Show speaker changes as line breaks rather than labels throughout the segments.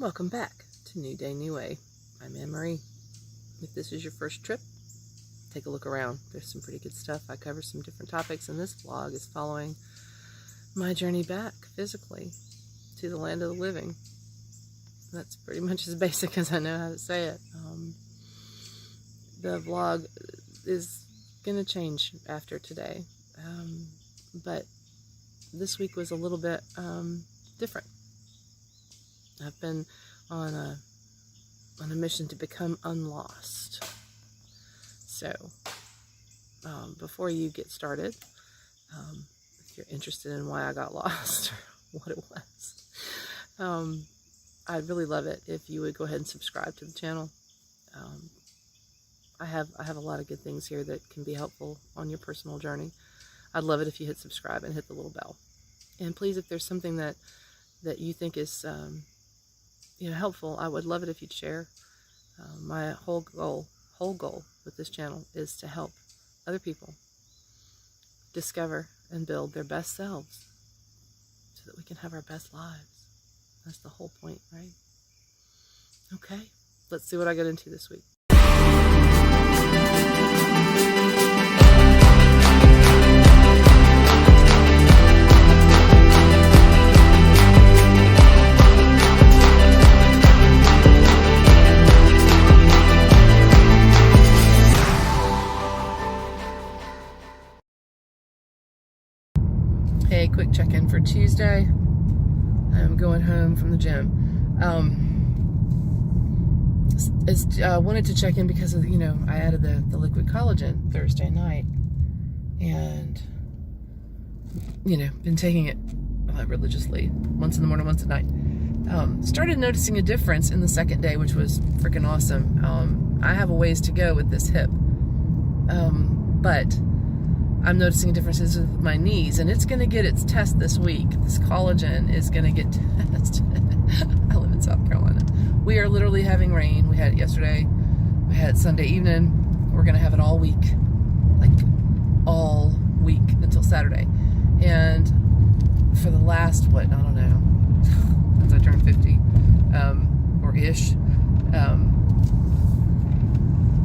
Welcome back to New Day, New Way. I'm Anne-Marie. If this is your first trip, take a look around. There's some pretty good stuff. I cover some different topics, and this vlog is following my journey back physically to the land of the living. That's pretty much as basic as I know how to say it. The vlog is going to change after today, but this week was a little bit different. I've been on a mission to become unlost. So, before you get started, if you're interested in why I got lost or what it was, I'd really love it if you would go ahead and subscribe to the channel. I have a lot of good things here that can be helpful on your personal journey. I'd love it if you hit subscribe and hit the little bell. And please, if there's something that you think is helpful, I would love it if you'd share. My whole goal with this channel is to help other people discover and build their best selves so that we can have our best lives. That's the whole point, right? Okay, let's see what I got into this week. Hey, quick check-in for Tuesday. I'm going home from the gym. Wanted to check in because of, I added the liquid collagen Thursday night, and been taking it religiously, once in the morning, once at night. Started noticing a difference in the second day, which was freaking awesome. I have a ways to go with this hip, but I'm noticing differences with my knees, and it's going to get its test this week. This collagen is going to get tested. I live in South Carolina. We are literally having rain. We had it yesterday. We had it Sunday evening. We're going to have it all week. Like, all week until Saturday. And for the last, I don't know, since I turned 50, or ish,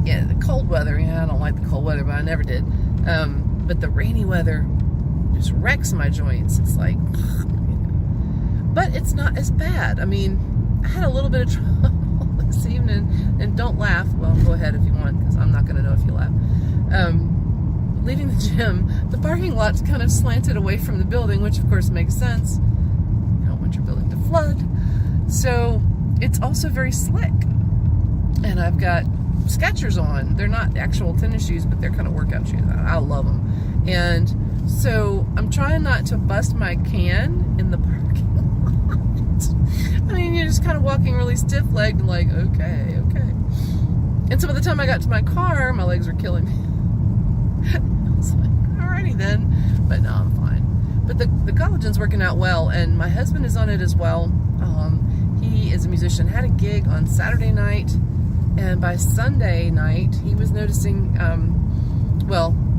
the cold weather, I don't like the cold weather, but I never did. But the rainy weather just wrecks my joints. It's like, but it's not as bad. I mean, I had a little bit of trouble this evening, and don't laugh. Well, go ahead if you want, because I'm not going to know if you laugh. Leaving the gym, the parking lot's kind of slanted away from the building, which of course makes sense. You don't want your building to flood. So it's also very slick. And I've got Skechers on. They're not actual tennis shoes, but they're kind of workout shoes. I love them. And so I'm trying not to bust my can in the parking lot. I mean, you're just kind of walking really stiff-legged and like, okay. And so by the time I got to my car, my legs were killing me. I was like, alrighty then. But no, I'm fine. But the collagen's working out well, and my husband is on it as well. He is a musician, had a gig on Saturday night, and by Sunday night, he was noticing,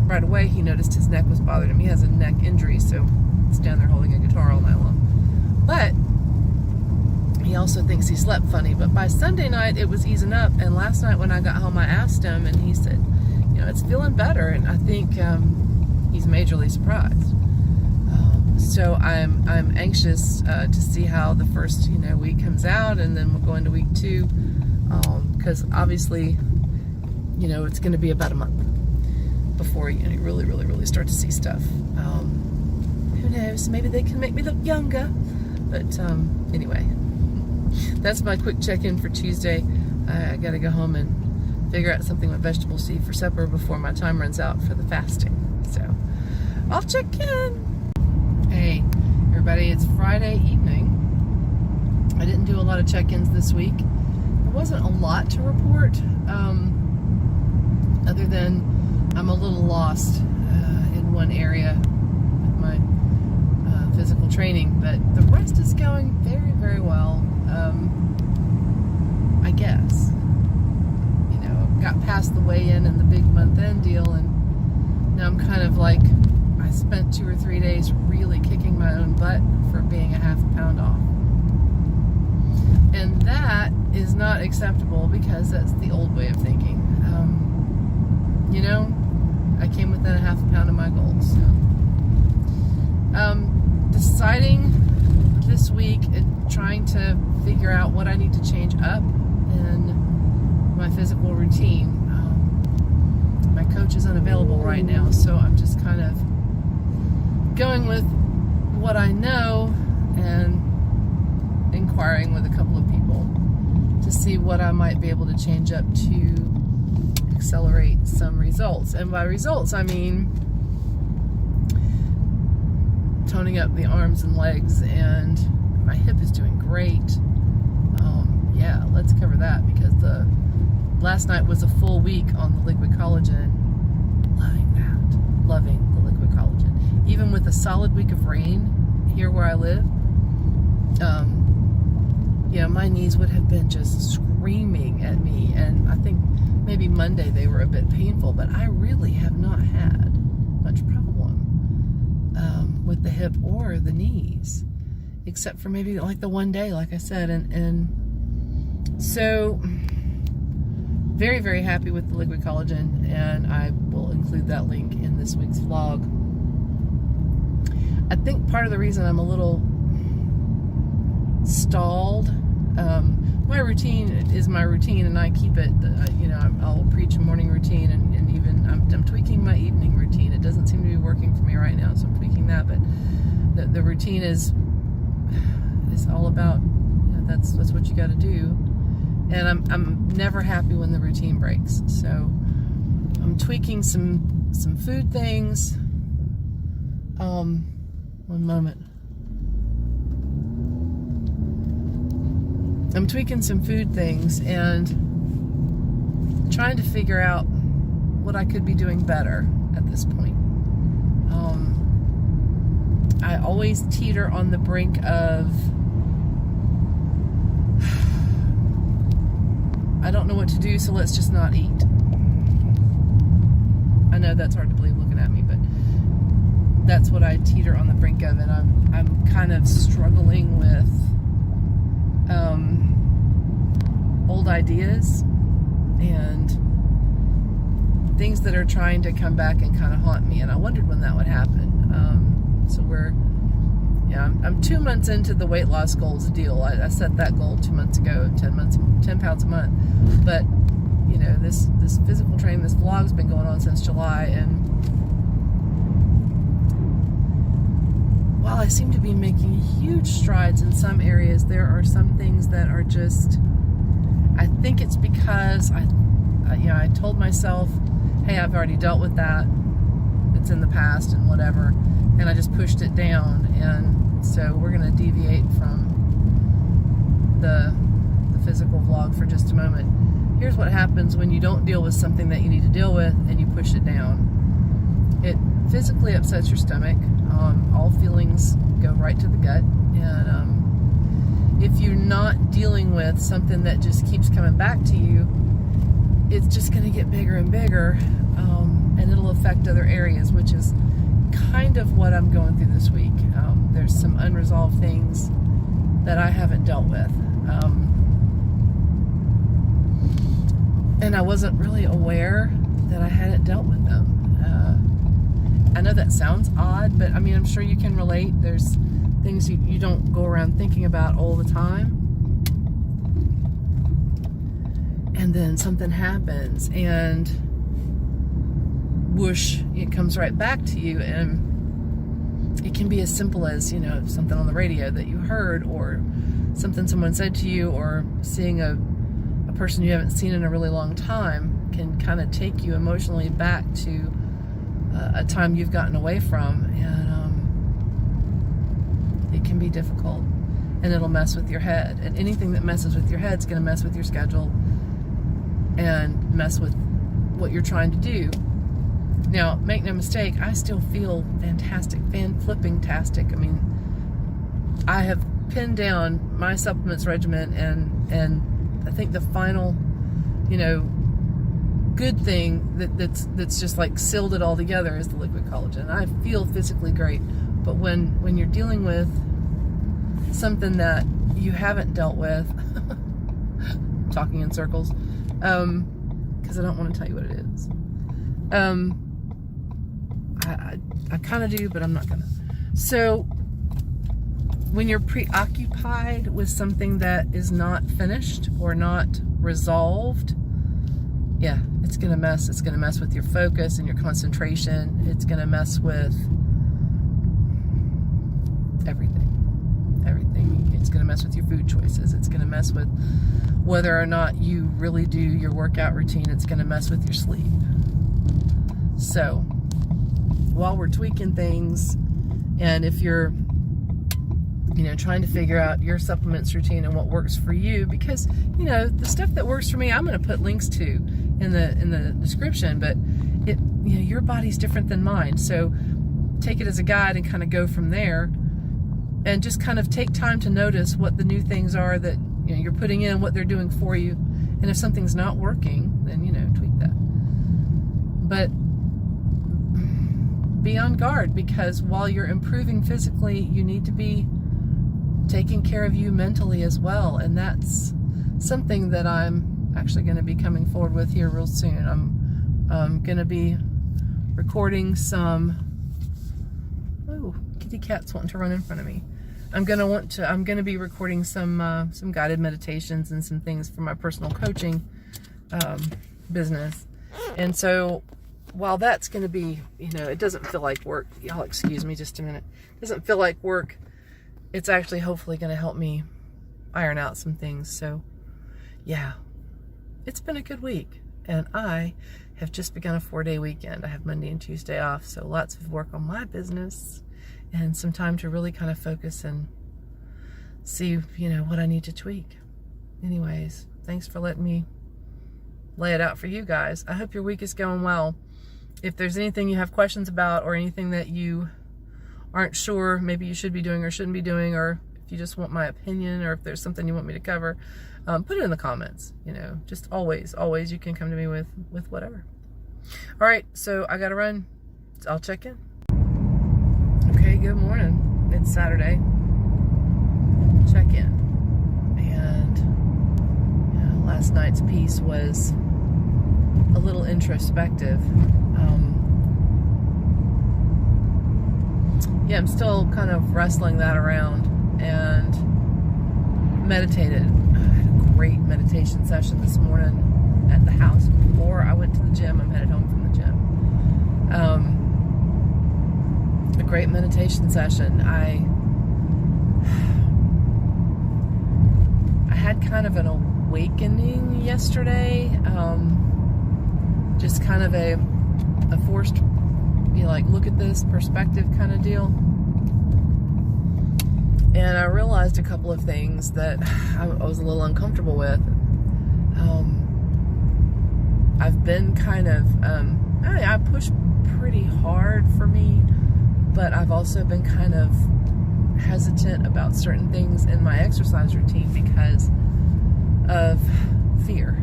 right away he noticed his neck was bothering him. He has a neck injury, so he's down there holding a guitar all night long. But he also thinks he slept funny. But by Sunday night, it was easing up. And last night when I got home, I asked him, and he said, it's feeling better. And I think he's majorly surprised. So I'm anxious to see how the first week comes out, and then we'll go into week 2. Because obviously, it's going to be about a month before you really start to see stuff. Who knows? Maybe they can make me look younger. But anyway, that's my quick check-in for Tuesday. I got to go home and figure out something with vegetables to eat for supper before my time runs out for the fasting. So, I'll check in. Hey, everybody, it's Friday evening. I didn't do a lot of check-ins this week. Wasn't a lot to report, other than I'm a little lost in one area with my physical training, but the rest is going very, very well. I guess, got past the weigh-in and the big month-end deal, and now I'm kind of like, I spent 2 or 3 days really kicking my own butt for being a half a pound off. And that is not acceptable because that's the old way of thinking. I came within a half a pound of my goals. So. Deciding this week and trying to figure out what I need to change up in my physical routine. My coach is unavailable right now, so I'm just kind of going with what I know and inquiring with a couple of people to see what I might be able to change up to accelerate some results. And by results, I mean toning up the arms and legs, and my hip is doing great. Yeah, let's cover that, because the last night was a full week on the liquid collagen. Loving the liquid collagen. Even with a solid week of rain here where I live, my knees would have been just screaming at me, and I think maybe Monday they were a bit painful, but I really have not had much problem with the hip or the knees, except for maybe like the one day, like I said, and so very, very happy with the liquid collagen, and I will include that link in this week's vlog. I think part of the reason I'm a little stalled, my routine is my routine, and I keep it. I'll preach a morning routine, and even I'm tweaking my evening routine. It doesn't seem to be working for me right now, so I'm tweaking that. But the routine is all about, that's what you got to do. And I'm never happy when the routine breaks. So I'm tweaking some food things. One moment. I'm tweaking some food things and trying to figure out what I could be doing better at this point. I always teeter on the brink of, I don't know what to do, so let's just not eat. I know that's hard to believe looking at me, but that's what I teeter on the brink of, and I'm kind of struggling with old ideas and things that are trying to come back and kind of haunt me, and I wondered when that would happen. So I'm 2 months into the weight loss goals deal. I set that goal 2 months ago, 10 pounds a month. But this physical training, this vlog's been going on since July, and while I seem to be making huge strides in some areas, there are some things that are just, I think it's because I told myself, hey, I've already dealt with that, it's in the past and whatever, and I just pushed it down. And so we're going to deviate from the physical vlog for just a moment. Here's what happens when you don't deal with something that you need to deal with and you push it down. It physically upsets your stomach. All feelings go right to the gut, and if you're not dealing with something that just keeps coming back to you, it's just going to get bigger and bigger, and it'll affect other areas, which is kind of what I'm going through this week. There's some unresolved things that I haven't dealt with, and I wasn't really aware that I hadn't dealt with them. I know that sounds odd, but I mean, I'm sure you can relate. There's things you don't go around thinking about all the time, and then something happens and whoosh, it comes right back to you. And it can be as simple as, something on the radio that you heard, or something someone said to you, or seeing a person you haven't seen in a really long time can kind of take you emotionally back to a time you've gotten away from, and it can be difficult, and it'll mess with your head, and anything that messes with your head is going to mess with your schedule and mess with what you're trying to do. Now, make no mistake, I still feel fantastic, fan-flipping-tastic. I mean, I have pinned down my supplements regimen, and I think the final, good thing that's just like sealed it all together is the liquid collagen. I feel physically great, but when you're dealing with something that you haven't dealt with, talking in circles, because I don't want to tell you what it is. I kind of do, but I'm not gonna. So when you're preoccupied with something that is not finished or not resolved, yeah, it's gonna mess. It's gonna mess with your focus and your concentration. It's gonna mess with everything. It's gonna mess with your food choices. It's gonna mess with whether or not you really do your workout routine. It's gonna mess with your sleep. So while we're tweaking things, and if you're, trying to figure out your supplements routine and what works for you, because, the stuff that works for me, I'm going to put links to in the description, but your body's different than mine. So take it as a guide and kind of go from there, and just kind of take time to notice what the new things are that, you're putting in, what they're doing for you. And if something's not working, then, tweak that. But be on guard, because while you're improving physically, you need to be taking care of you mentally as well. And that's something that I'm actually going to be coming forward with here real soon. I'm going to be recording some, kitty cat's wanting to run in front of me. I'm going to be recording some guided meditations and some things for my personal coaching business. And so while that's going to be, it doesn't feel like work. Y'all excuse me just a minute. It doesn't feel like work. It's actually hopefully going to help me iron out some things. So yeah, it's been a good week, and I have just begun a 4-day weekend. I have Monday and Tuesday off. So lots of work on my business and some time to really kind of focus and see, what I need to tweak. Anyways, thanks for letting me lay it out for you guys. I hope your week is going well. If there's anything you have questions about, or anything that you aren't sure maybe you should be doing or shouldn't be doing, or if you just want my opinion, or if there's something you want me to cover, put it in the comments. Just always you can come to me with whatever. All right, so I gotta run. I'll check in. Okay, good morning. It's Saturday. Check in. And last night's piece was a little introspective. I'm still kind of wrestling that around, and meditated. I had a great meditation session this morning at the house before I went to the gym. I'm headed home from the gym. A great meditation session. I had kind of an awakening yesterday. Just kind of a forced, look at this perspective kind of deal. And I realized a couple of things that I was a little uncomfortable with. I've been kind of, I push pretty hard for me, but I've also been kind of hesitant about certain things in my exercise routine because of fear.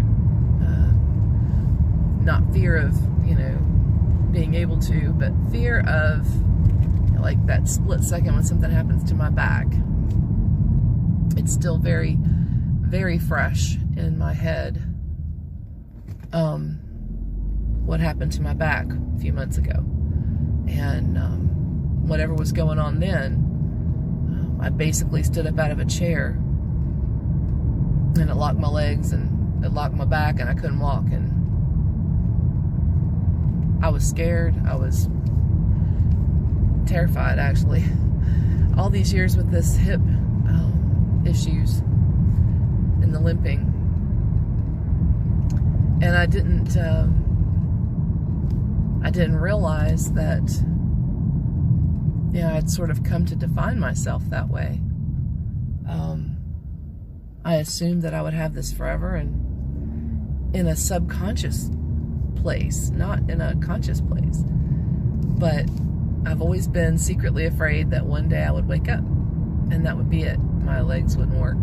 Not fear of, being able to, but fear of, that split second when something happens to my back. It's still very, very fresh in my head. What happened to my back a few months ago. And whatever was going on then, I basically stood up out of a chair, and it locked my legs, and it locked my back, and I couldn't walk. And I was scared. I was terrified, actually. All these years with this hip issues and the limping, and I didn't realize that I'd sort of come to define myself that way. I assumed that I would have this forever, and in a subconscious place, not in a conscious place. But I've always been secretly afraid that one day I would wake up and that would be it. My legs wouldn't work.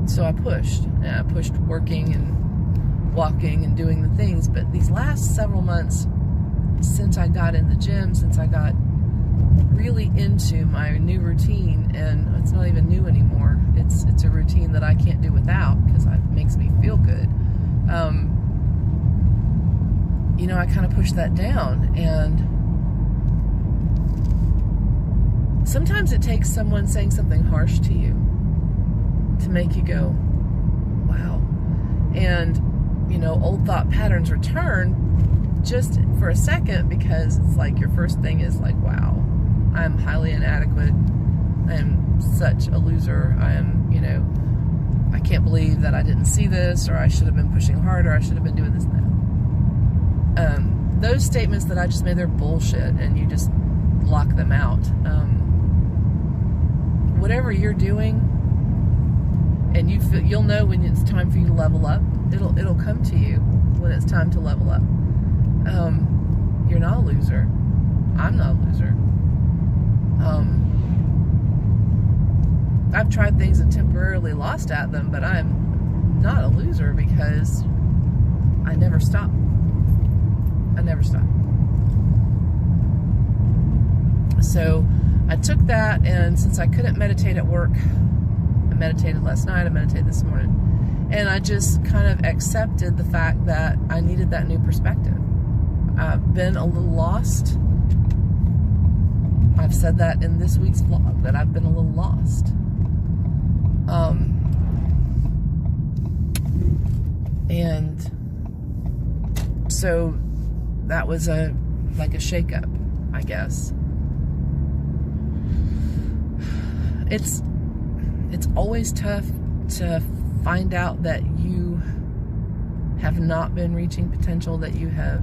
So I pushed. And I pushed working and walking and doing the things. But these last several months, since I got in the gym, since I got really into my new routine, and it's not even new anymore, it's a routine routine that I can't do without because it makes me feel good. You know, I kind of push that down, and sometimes it takes someone saying something harsh to you to make you go, wow. And, you know, old thought patterns return just for a second, because it's like your first thing is like, wow, I'm highly inadequate. I am such a loser. I am, you know, I can't believe that I didn't see this, or I should have been pushing harder. I should have been doing this now. Those statements that I just made, they're bullshit, and you just block them out. Whatever you're doing, and you'll know when it's time for you to level up. It'll come to you when it's time to level up. You're not a loser. I'm not a loser. I've tried things and temporarily lost at them, but I'm not a loser because I never stop. I never stop. So I took that, and since I couldn't meditate at work, I meditated last night, I meditated this morning, and I just kind of accepted the fact that I needed that new perspective. I've been a little lost. I've said that in this week's vlog, that I've been a little lost. And so that was like a shakeup, I guess. It's always tough to find out that you have not been reaching potential, that you have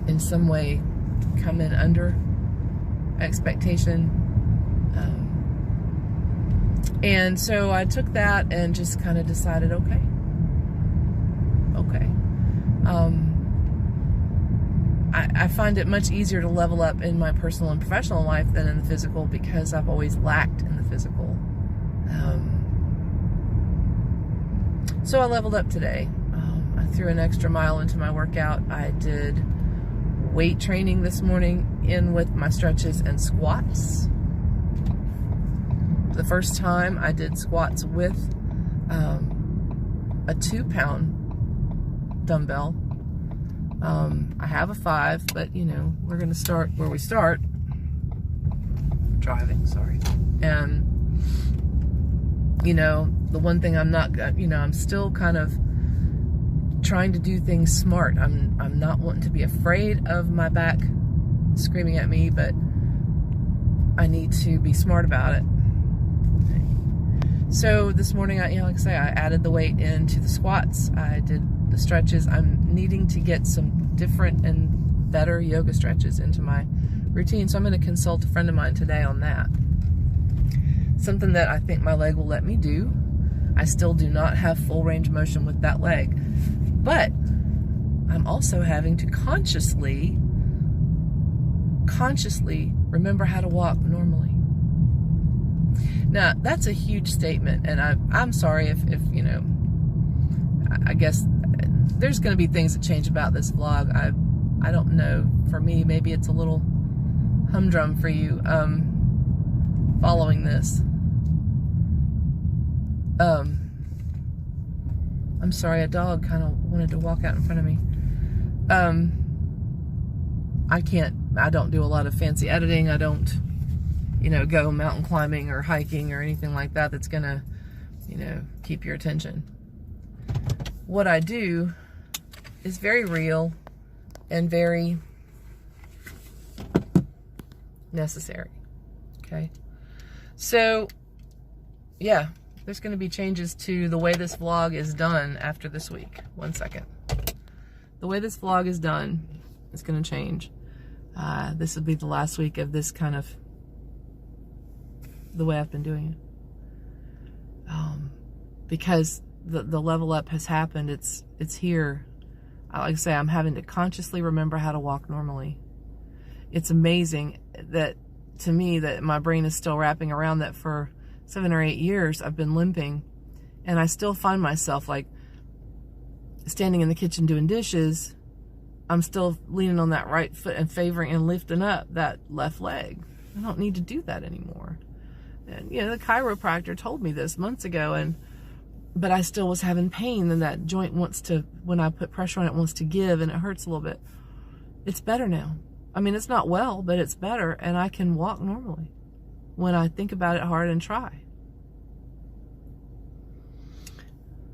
in some way come in under expectation. And so I took that and just kind of decided, okay. I find it much easier to level up in my personal and professional life than in the physical, because I've always lacked in the physical. So I leveled up today. I threw an extra mile into my workout. I did weight training this morning in with my stretches and squats. The first time I did squats with a 2-pound dumbbell. I have a 5, but you know, we're gonna start where we start. Driving, sorry. And you know, the one thing I'm not, you know, I'm still kind of trying to do things smart. I'm not wanting to be afraid of my back screaming at me, but I need to be smart about it. So this morning, like I say, I added the weight into the squats. I did the stretches. I'm needing to get some different and better yoga stretches into my routine. So I'm going to consult a friend of mine today on that. Something that I think my leg will let me do. I still do not have full range of motion with that leg, but I'm also having to consciously remember how to walk normally. Now, that's a huge statement, and I'm sorry if you know, I guess there's going to be things that change about this vlog. I don't know. For me, maybe it's a little humdrum for you following this. I'm sorry, a dog kind of wanted to walk out in front of me. I don't do a lot of fancy editing. I don't, you know, go mountain climbing or hiking or anything like that that's gonna, you know, keep your attention. What I do is very real and very necessary. Okay? So, yeah, there's gonna be changes to the way this vlog is done after this week. 1 second. The way this vlog is done is gonna change. This will be the last week of this kind of the way I've been doing it, because the level up has happened. It's here. Like I say, I'm having to consciously remember how to walk normally. It's amazing that, to me, that my brain is still wrapping around that for 7 or 8 years I've been limping, and I still find myself like standing in the kitchen doing dishes. I'm still leaning on that right foot and favoring and lifting up that left leg. I don't need to do that anymore. And the chiropractor told me this months ago, but I still was having pain, and that joint wants to, when I put pressure on it, wants to give, and it hurts a little bit. It's better now. I mean, it's not well, but it's better, and I can walk normally when I think about it hard and try.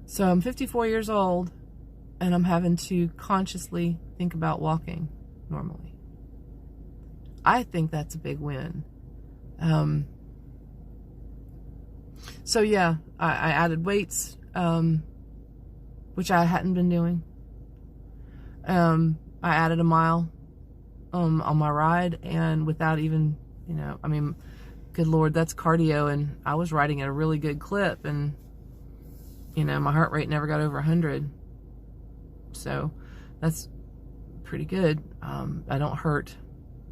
So I'm 54 years old, and I'm having to consciously think about walking normally. I think that's a big win. So yeah, I added weights, which I hadn't been doing. I added a mile on my ride, and without even, I mean, good Lord, that's cardio, and I was riding at a really good clip, and my heart rate never got over 100. So that's pretty good. I don't hurt,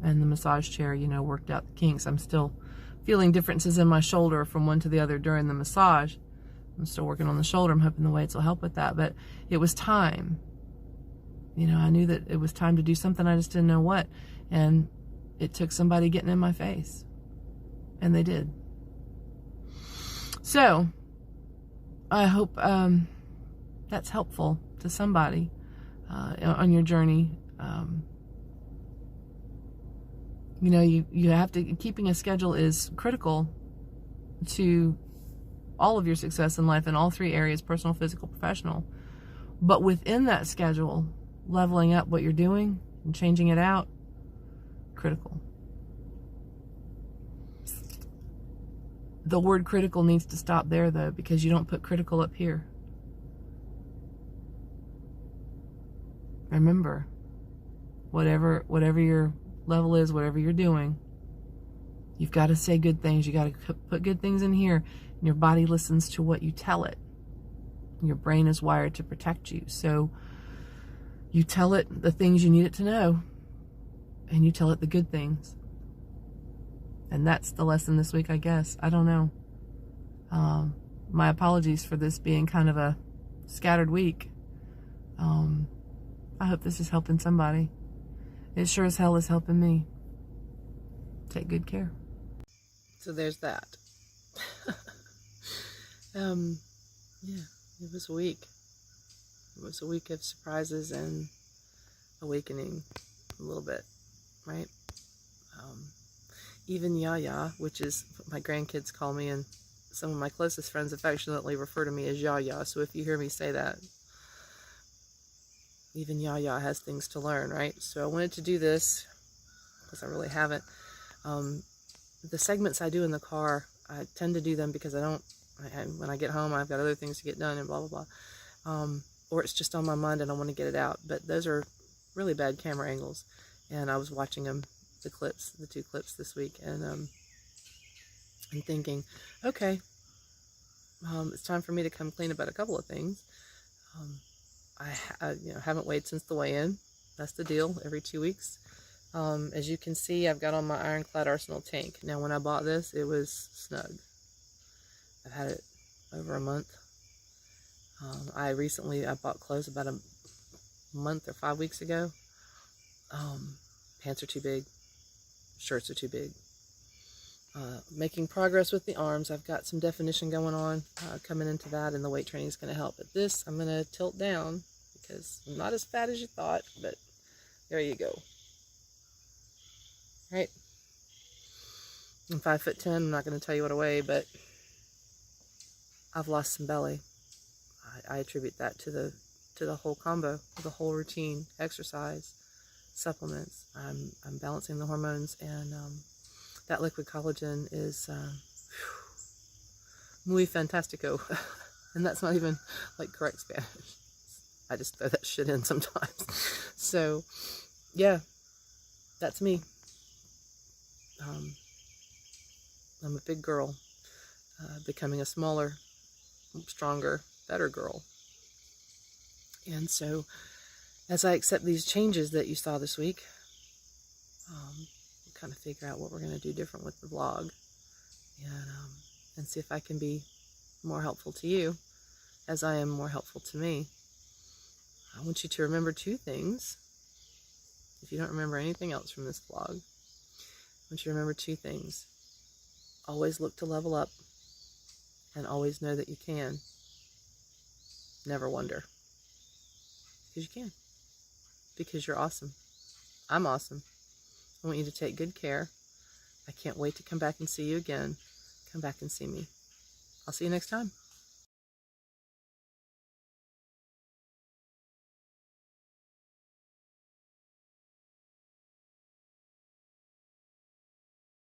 and the massage chair, worked out the kinks. I'm still feeling differences in my shoulder from one to the other during the massage. I'm still working on the shoulder. I'm hoping the weights will help with that, but it was time. I knew that it was time to do something. I just didn't know what, and it took somebody getting in my face, and they did. So I hope that's helpful to somebody on your journey. You have to, keeping a schedule is critical to all of your success in life in all three areas: personal, physical, professional. But within that schedule, leveling up what you're doing and changing it out, critical. The word critical needs to stop there, though, because you don't put critical up here. Remember, whatever your level is, whatever you're doing, you've got to say good things. You got to put good things in here, and your body listens to what you tell it. Your brain is wired to protect you, so you tell it the things you need it to know, and you tell it the good things. And that's the lesson this week, I guess. I don't know. My apologies for this being kind of a scattered week. I hope this is helping somebody. It sure as hell is helping me. Take good care. So there's that. Yeah, it was a week. It was a week of surprises and awakening a little bit, right? Even Yaya, which is what my grandkids call me, and some of my closest friends affectionately refer to me as Yaya. So if you hear me say that, even Yaya has things to learn, right? So I wanted to do this because I really haven't. The segments I do in the car, I tend to do them because when I get home, I've got other things to get done and blah, blah, blah. Or it's just on my mind and I want to get it out. But those are really bad camera angles. And I was watching them, the two clips this week, and thinking, okay, it's time for me to come clean about a couple of things. I haven't weighed since the weigh-in. That's the deal, every 2 weeks. As you can see, I've got on my Ironclad Arsenal tank. Now, when I bought this, it was snug. I've had it over a month. I bought clothes about a month or 5 weeks ago. Pants are too big. Shirts are too big. Making progress with the arms. I've got some definition going on coming into that, and the weight training is going to help. But this, I'm going to tilt down because I'm not as fat as you thought, but there you go. Right? I'm 5'10". I'm not going to tell you what I weigh, but I've lost some belly. I attribute that to the whole combo, the whole routine, exercise, supplements. I'm balancing the hormones, and that liquid collagen is muy fantastico. And that's not even like correct Spanish. I just throw that shit in sometimes. So yeah, that's me. I'm a big girl, becoming a smaller, stronger, better girl. And so as I accept these changes that you saw this week, we'll kind of figure out what we're going to do different with the vlog, and see if I can be more helpful to you as I am more helpful to me. I want you to remember two things. If you don't remember anything else from this vlog, I want you to remember two things. always look to level up, and always know that you can. Never wonder. Because you can. Because you're awesome. I'm awesome. I want you to take good care. I can't wait to come back and see you again. Come back and see me. I'll see you next time.